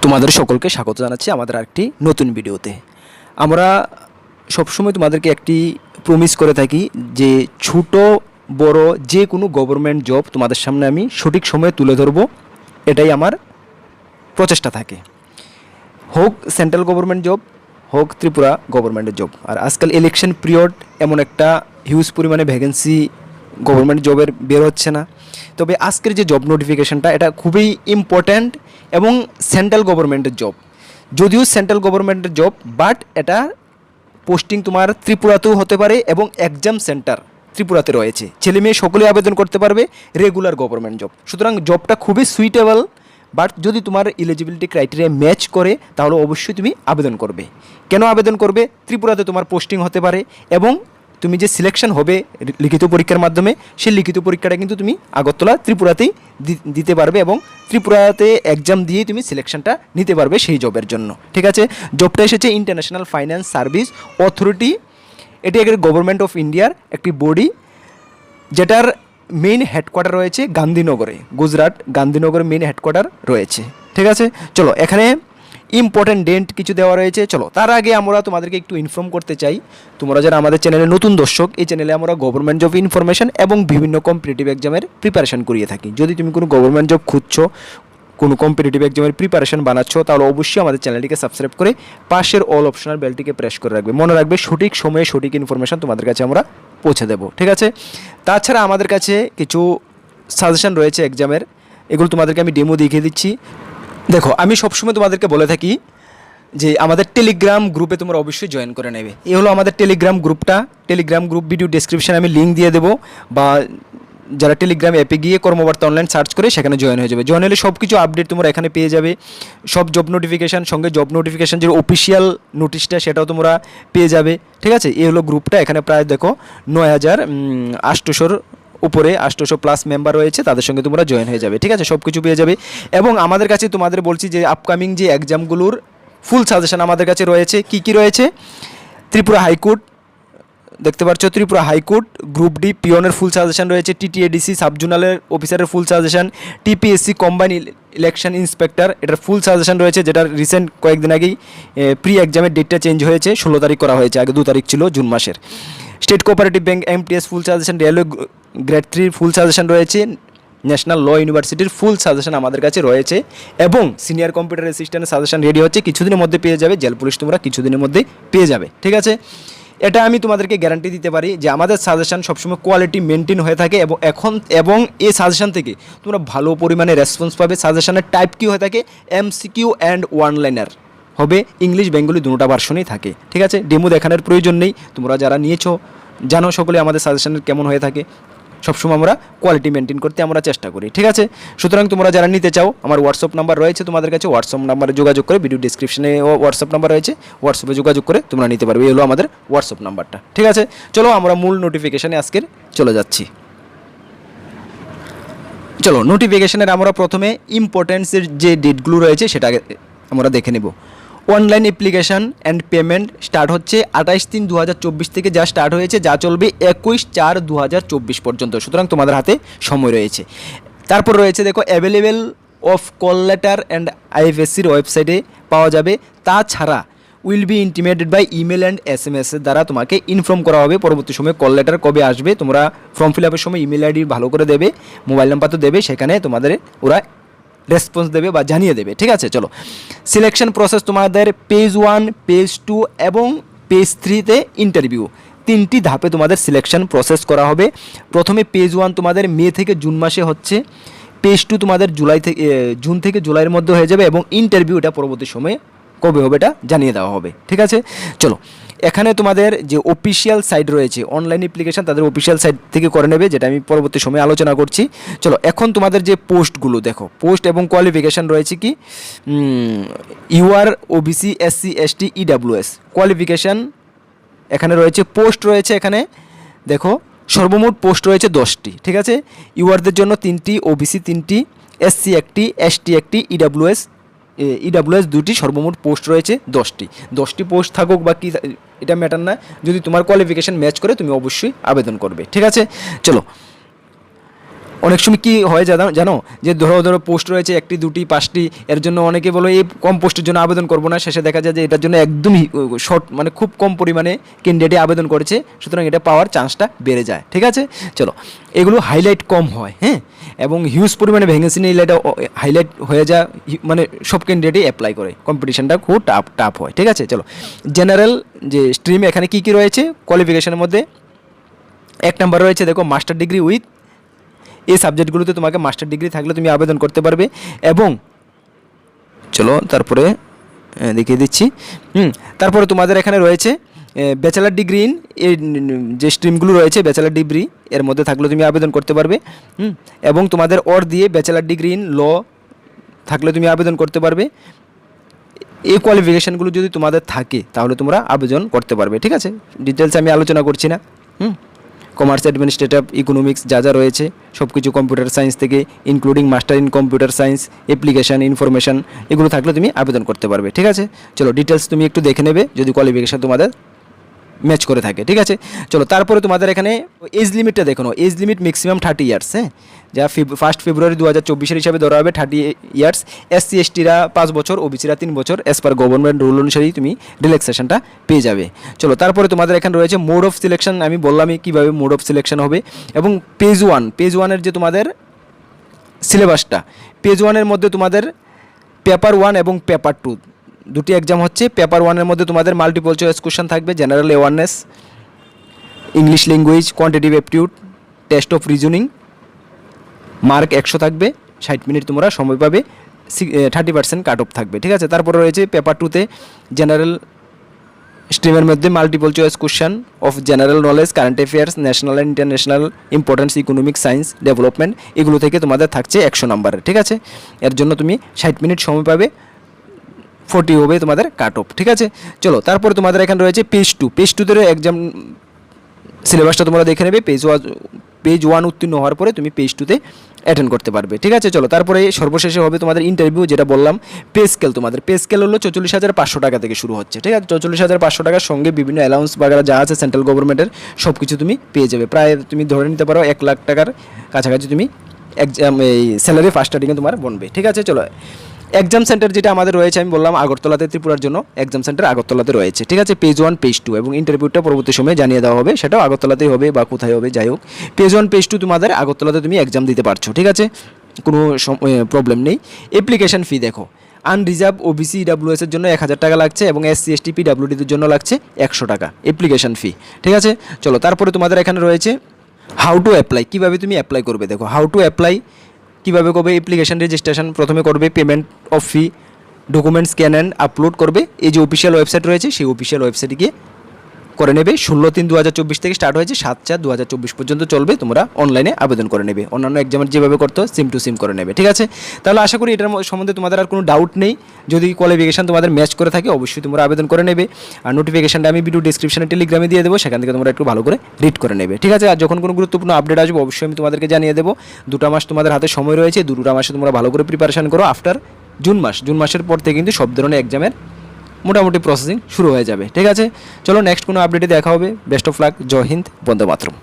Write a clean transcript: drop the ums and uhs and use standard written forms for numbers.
তোমাদের সকলকে স্বাগত জানাচ্ছি আমাদের আরেকটি নতুন ভিডিওতে। আমরা সবসময় তোমাদেরকে একটি প্রমিস করে থাকি যে ছোট বড় যে কোনো গভর্নমেন্ট জব তোমাদের সামনে আমি সঠিক সময়ে তুলে ধরবো, এটাই আমার প্রচেষ্টা থাকে। হোক সেন্ট্রাল গভর্নমেন্ট জব, হোক ত্রিপুরা গভর্নমেন্টের জব। আর আজকাল ইলেকশন পিরিয়ড, এমন একটা হিউজ পরিমাণে ভ্যাকেন্সি গভর্নমেন্ট জবের বের হচ্ছে না। তবে আজকের যে জব নোটিফিকেশনটা, এটা খুবই ইম্পর্ট্যান্ট এবং সেন্ট্রাল গভর্নমেন্টের জব। যদিও সেন্ট্রাল গভর্নমেন্টের জব, বাট এটা পোস্টিং তোমার ত্রিপুরাতেও হতে পারে এবং এক্সাম সেন্টার ত্রিপুরাতে রয়েছে। ছেলে মেয়ে সকলেই আবেদন করতে পারবে, রেগুলার গভর্নমেন্ট জব। সুতরাং জবটা খুবই সুইটেবল, বাট যদি তোমার এলিজিবিলিটি ক্রাইটেরিয়া ম্যাচ করে তাহলে অবশ্যই তুমি আবেদন করবে। কেন আবেদন করবে? ত্রিপুরাতে তোমার পোস্টিং হতে পারে এবং তুমি যে সিলেকশন হবে লিখিত পরীক্ষার মাধ্যমে, সেই লিখিত পরীক্ষাটা কিন্তু তুমি আগরতলা ত্রিপুরাতেই দিতে পারবে এবং ত্রিপুরাতে এক্সাম দিয়ে তুমি সিলেকশনটা নিতে পারবে সেই জবের জন্য। ঠিক আছে, জবটা এসেছে ইন্টারন্যাশনাল ফাইন্যান্স সার্ভিস অথরিটি। এটি একটা গভর্নমেন্ট অফ ইন্ডিয়ার একটি বডি, যেটার মেইন হেডকোয়ার্টার রয়েছে গান্ধীনগরে, গুজরাট গান্ধীনগরে মেইন হেডকোয়ার্টার রয়েছে। ঠিক আছে, চলো এখানে ইম্পর্টেন্ট ডেট কিছু দেওয়া রয়েছে। চলো তার আগে আমরা তোমাদেরকে একটু ইনফর্ম করতে চাই, তোমরা যারা আমাদের চ্যানেলে নতুন দর্শক, এই চ্যানেলে আমরা গভর্নমেন্ট জব ইনফরমেশন এবং বিভিন্ন কম্পিটিটিভ এক্সামের প্রিপারেশন করিয়ে থাকি। যদি তুমি কোনো গভর্নমেন্ট জব খুঁজছো, কোনো কম্পিটিটিভ এক্সামের প্রিপারেশন বানাচ্ছ, তাহলে অবশ্যই আমাদের চ্যানেলটিকে সাবস্ক্রাইব করে পাশের অল অপশনাল বেলটিকে প্রেস করে রাখবে। মনে রাখবে সঠিক সময়ে সঠিক ইনফরমেশন তোমাদের কাছে আমরা পৌঁছে দেবো। ঠিক আছে, তাছাড়া আমাদের কাছে কিছু সাজেশন রয়েছে এক্সামের, এগুলো তোমাদেরকে আমি ডেমো দেখিয়ে দিচ্ছি। দেখো, আমি সবসময় তোমাদেরকে বলে থাকি যে আমাদের টেলিগ্রাম গ্রুপে তোমরা অবশ্যই জয়েন করে নেবে। এই হলো আমাদের টেলিগ্রাম গ্রুপটা। টেলিগ্রাম গ্রুপ ভিডিও ডেসক্রিপশানে আমি লিঙ্ক দিয়ে দেবো, বা যারা টেলিগ্রাম অ্যাপে গিয়ে কর্মবার্তা অনলাইন সার্চ করে সেখানে জয়েন হয়ে যাবে। জয়েন হলে সব কিছু আপডেট তোমরা এখানে পেয়ে যাবে, সব জব নোটিফিকেশান, সঙ্গে জব নোটিফিকেশান যে অফিসিয়াল নোটিশটা সেটাও তোমরা পেয়ে যাবে। ঠিক আছে, এই হলো গ্রুপটা। এখানে প্রায় দেখো 9800 উপরে 800+ মেম্বার রয়েছে, তাদের সঙ্গে তোমরা জয়েন হয়ে যাবে। ঠিক আছে, সব কিছু পেয়ে যাবে। এবং আমাদের কাছে তোমাদের বলছি যে আপকামিং যে এক্সামগুলোর ফুল সাজেশন আমাদের কাছে রয়েছে। কি কি রয়েছে? ত্রিপুরা হাইকোর্ট, দেখতে পাচ্ছ ত্রিপুরা হাইকোর্ট গ্রুপ ডি পিওনের ফুল সাজেশন রয়েছে, টিটিএডিসি সাবজোনালের অফিসারের full suggestion, TPSC combine election inspector, এটার ফুল সাজেশন রয়েছে, যেটার রিসেন্ট কয়েকদিন আগেই প্রি এক্সামের ডেটটা চেঞ্জ হয়েছে, 16 তারিখ করা হয়েছে, আগে 2 তারিখ ছিল জুন মাসের। স্টেট কোঅপারেটিভ ব্যাংক এমটিএস ফুল সাজেশন, রেলওয়ে গ্রেড 3 ফুল সাজেশন রয়েছে, ন্যাশনাল ল ইউনিভার্সিটির ফুল সাজেশন আমাদের কাছে রয়েছে, এবং সিনিয়র কম্পিউটার অ্যাসিস্ট্যান্টের সাজেশন রেডি হচ্ছে, কিছুদিনের মধ্যে পেয়ে যাবে। জেল পুলিশ তোমরা কিছুদিনের মধ্যে পেয়ে যাবে। ঠিক আছে, এটা আমি তোমাদেরকে গ্যারান্টি দিতে পারি যে আমাদের সাজেশন সবসময় কোয়ালিটি মেনটেন হয়ে থাকে, এবং এই সাজেশন থেকে তোমরা ভালো পরিমাণে রেসপন্স পাবে। সাজেশনের টাইপ কি হয়ে থাকে? এমসিকিউ অ্যান্ড ওয়ান লাইনার হবে, ইংলিশ বেঙ্গলি দুটোটা ভার্সনই থাকে। ঠিক আছে, ডেমো দেখানোর প্রয়োজন নেই, তোমরা যারা নিয়েছো জানো সকলে আমাদের সাজেশনের কেমন হয়ে থাকে। সবসময় আমরা কোয়ালিটি মেনটেন করতে আমরা চেষ্টা করি। ঠিক আছে, সুতরাং তোমরা যারা নিতে চাও, আমার হোয়াটসঅ্যাপ নাম্বার রয়েছে তোমাদের কাছে, হোয়াটসঅ্যাপ নাম্বারে যোগাযোগ করে, ভিডিও ডিসক্রিপশনে হোয়াটসঅ্যাপ নাম্বার রয়েছে, হোয়াটসঅ্যাপে যোগাযোগ করে তোমরা নিতে পারবে। এই হলো আমাদের হোয়াটসঅ্যাপ নাম্বারটা। ঠিক আছে, চলো আমরা মূল নোটিফিকেশানে আজকের চলে যাচ্ছি। চলো নোটিফিকেশানের আমরা প্রথমে ইম্পর্টেন্সের যে ডেটগুলো রয়েছে সেটা আমরা দেখে নেব। Online application and payment start হচ্ছে 28/3/2024 থেকে, যা স্টার্ট হয়েছে, যা চলবে 21/4/2024 পর্যন্ত। সুতরাং তোমাদের হাতে সময় রয়েছে। তারপর রয়েছে দেখো available of call letter and আইএফএসসির ওয়েবসাইটে পাওয়া যাবে। তাছাড়া will be intimated by email and SMS এর দ্বারা তোমাকে ইনফর্ম করা হবে পরবর্তী সময়ে কল লেটার কবে আসবে। তোমরা ফর্ম ফিল আপের সময় ইমেল আইডি ভালো করে দেবে, মোবাইল নাম্বার তো দেবে, সেখানে তোমাদের ওরা রেসপন্স দেবে বা জানিয়ে দেবে। ঠিক আছে, চলো সিলেকশন প্রসেস তোমাদের পেজ 1, পেজ 2 এবং পেজ 3তে ইন্টারভিউ, 3টি ধাপে তোমাদের সিলেকশন প্রসেস করা হবে। প্রথমে পেজ 1 তোমাদের মে থেকে জুন মাসে হচ্ছে, পেজ 2 তোমাদের জুন থেকে জুলাইয়ের মধ্যে হয়ে যাবে, এবং ইন্টারভিউটা পরবর্তী সময়ে কবে হবে এটা জানিয়ে দেওয়া হবে। ঠিক আছে, চলো এখানে তোমাদের যে অফিসিয়াল সাইট রয়েছে অনলাইন অ্যাপ্লিকেশান, তাদের অফিসিয়াল সাইট থেকে করে নেবে, যেটা আমি পরবর্তী সময়ে আলোচনা করছি। চলো এখন তোমাদের যে পোস্টগুলো দেখো, পোস্ট এবং কোয়ালিফিকেশান রয়েছে কি, UR OBC SC ST EWS qualification এখানে রয়েছে, পোস্ট রয়েছে এখানে দেখো সর্বমোট পোস্ট রয়েছে 10টি। ঠিক আছে, ইউআরদের জন্য 3টি, OBC 3টি, SC 1টি, ST 1টি, EWS 2টি, সর্বমোট পোস্ট রয়েছে 10টি পোস্ট থাকুক বা কি এটা ম্যাটার না, যদি তোমার কোয়ালিফিকেশান ম্যাচ করে তুমি অবশ্যই আবেদন করবে। ঠিক আছে, চলো অনেক সময় কী হয় জানো যে ধরো পোস্ট রয়েছে 1টি 2টি 5টি, এর জন্য অনেকে বলো এই কম পোস্টের জন্য আবেদন করবো না, শেষে দেখা যায় যে এটার জন্য একদমই শর্ট মানে খুব কম পরিমাণে ক্যান্ডিডেটই আবেদন করেছে, সুতরাং এটা পাওয়ার চান্সটা বেড়ে যায়। ঠিক আছে, চলো এগুলো হাইলাইট কম হয়, হ্যাঁ, এবং হিউজ পরিমাণে ভ্যাকেন্সি নিয়ে এটা হাইলাইট হয়ে যায়, মানে সব ক্যান্ডিডেটই অ্যাপ্লাই করে, কম্পিটিশনটা খুব টাফ হয়। ঠিক আছে, চলো জেনারেল যে স্ট্রিম এখানে কী কী রয়েছে কোয়ালিফিকেশনের মধ্যে 1 নাম্বার রয়েছে দেখো মাস্টার ডিগ্রি উইথ, এই সাবজেক্টগুলোতে তোমাকে মাস্টার ডিগ্রি থাকলে তুমি আবেদন করতে পারবে। এবং চলো তারপরে দেখিয়ে দিচ্ছি, তারপরে তোমাদের এখানে রয়েছে ব্যাচেলার ডিগ্রি ইন, এই যে স্ট্রিমগুলো রয়েছে ব্যাচেলার ডিগ্রি এর মধ্যে থাকলে তুমি আবেদন করতে পারবে। এবং তোমাদের অর দিয়ে ব্যাচেলার ডিগ্রি ইন ল থাকলে তুমি আবেদন করতে পারবে। এই কোয়ালিফিকেশানগুলো যদি তোমাদের থাকে তাহলে তোমরা আবেদন করতে পারবে। ঠিক আছে, ডিটেলসে আমি আলোচনা করছি না। কমার্স, অ্যাডমিনিস্ট্রেটিভ, ইকোনমিক্স যা যা রয়েছে সব কিছু, কম্পিউটার সায়েন্স থেকে including master in computer science, application, information, এগুলো থাকলে তুমি আবেদন করতে পারবে। ঠিক আছে, চলো ডিটেলস তুমি একটু দেখে নেবে যদি কোয়ালিফিকেশান তোমাদের ম্যাচ করে থাকে। ঠিক আছে, চলো তারপরে তোমাদের এখানে এজ লিমিটটা দেখো, এজ লিমিট ম্যাক্সিমাম 30 ইয়ার্স, হ্যাঁ, যা 1 ফেব্রুয়ারি 2024 হিসাবে ধরা হবে 30 ইয়ার্স। SC STরা 5 বছর, ওবিসিরা 3 বছর, অ্যাজ পার গভর্নমেন্ট রুল অনুসারেই তুমি রিল্যাক্সেশনটা পেয়ে যাবে। চলো তারপরে তোমাদের এখানে রয়েছে মোড অফ সিলেকশন, আমি বললামই কীভাবে মোড অফ সিলেকশন হবে। এবং পেজ 1 যে তোমাদের সিলেবাসটা, পেজ 1-এর মধ্যে তোমাদের পেপার 1 এবং পেপার 2 দুটি এক্সাম হচ্ছে। পেপার 1-এর মধ্যে তোমাদের মাল্টিপল চয়েস কোশ্চেন থাকবে, general awareness, English language, quantitative aptitude, test of reasoning, mark 100 থাকবে, 60 মিনিট তোমরা সময় পাবে, 30% কাট অফ থাকবে। ঠিক আছে, তারপরে রয়েছে পেপার 2-তে জেনারেল স্ট্রিমের মধ্যে multiple choice question of general knowledge, current affairs, national and international importance, economic, science, development, এগুলো থেকে তোমাদের থাকছে 100 নাম্বারের। ঠিক আছে, এর জন্য তুমি 60 মিনিট সময় পাবে, 40 হবে তোমাদের কাট অফ। ঠিক আছে, চলো তারপরে তোমাদের এখানে রয়েছে পেজ 2 তে এক্সাম সিলেবাসটা তোমরা দেখে নেবে। পেজ 1 উত্তীর্ণ হওয়ার পরে তুমি পেজ 2-তে অ্যাটেন্ড করতে পারবে। ঠিক আছে, চলো তারপরে সর্বশেষে হবে তোমাদের ইন্টারভিউ, যেটা বললাম পে স্কেল। তোমাদের পে স্কেল হলো 44,500 টাকা থেকে শুরু হচ্ছে। ঠিক আছে, 44,500 টাকার সঙ্গে বিভিন্ন অ্যালাউন্স বাগেরা যা আছে সেন্ট্রাল গভর্নমেন্টের সব কিছু তুমি পেয়ে যাবে। প্রায় তুমি ধরে নিতে পারো 1 লাখ টাকার কাছাকাছি তুমি এক্সাম এই স্যালারি ফার্স্ট স্টার্টিংয়ে তোমার বনবে। ঠিক আছে, চলো এক্সাম সেন্টার যেটা আমাদের রয়েছে, আমি বললাম আগরতলাতে, ত্রিপুরার জন্য এক্সাম সেন্টার আগরতলাতে রয়েছে। ঠিক আছে, পেজ 1 পেজ 2 এবং ইন্টারভিউটা পরবর্তী সময়ে জানিয়ে দেওয়া হবে, সেটাও আগরতলাতেই হবে বা কোথায় হবে যাই হোক। পেজ 1 পেজ 2 তোমাদের আগরতলাতে তুমি এক্সাম দিতে পারছো। ঠিক আছে, কোনো প্রবলেম নেই। অ্যাপ্লিকেশন ফি দেখো, আনরিজার্ভ ওবিসি ডাব্লিউএস এর জন্য 1000 টাকা লাগছে এবং SC ST PWDদের জন্য লাগছে 100 টাকা অ্যাপ্লিকেশন ফি। ঠিক আছে, চলো তারপরে তোমাদের এখানে রয়েছে হাউ টু অ্যাপ্লাই, কীভাবে তুমি অ্যাপ্লাই করবে। দেখো হাউ টু অ্যাপ্লাই কীভাবে করবে, অ্যাপ্লিকেশন রেজিস্ট্রেশন প্রথমে করবে, payment of fee, document scan and upload করবে। এই যে অফিসিয়াল ওয়েবসাইট রয়েছে সেই অফিসিয়াল ওয়েবসাইটে গিয়ে করে নেবে। 16/3/2024 থেকে স্টার্ট হয়েছে, 7/4/2024 পর্যন্ত চলবে, তোমরা অনলাইনে আবেদন করে নেবে, অন্যান্য এক্সামের যেভাবে করতে হয় সিম টু সিম করে নেবে। ঠিক আছে, তাহলে আশা করি এটার সম্বন্ধে তোমাদের আর কোনো ডাউট নেই। যদি কোয়ালিফিকেশান তোমাদের ম্যাচ করে থাকে অবশ্যই তোমরা আবেদন করে নেবে। আর নোটিফিকেশানটা আমি ভিডিও ডিসক্রিপশনে টেলিগ্রামে দিয়ে দেবো, সেখান থেকে তোমরা একটু ভালো করে রিড করে নেবে। ঠিক আছে, আর যখন কোনো গুরুত্বপূর্ণ আপডেট আসবে অবশ্যই আমি তোমাদেরকে জানিয়ে দেবো। 2টা মাস তোমাদের হাতে সময় রয়েছে, 2টা মাসে তোমরা ভালো করে প্রিপারেশান করো। আফটার জুন মাসের পর থেকে কিন্তু সব ধরনের এক্সামের মোটামুটি প্রসেসিং শুরু হয়ে যাবে। ঠিক আছে, চলো নেক্সট কোনো আপডেটে দেখা হবে। বেস্ট অফ লাক, জয় হিন্দ, বন্দে মাতরম।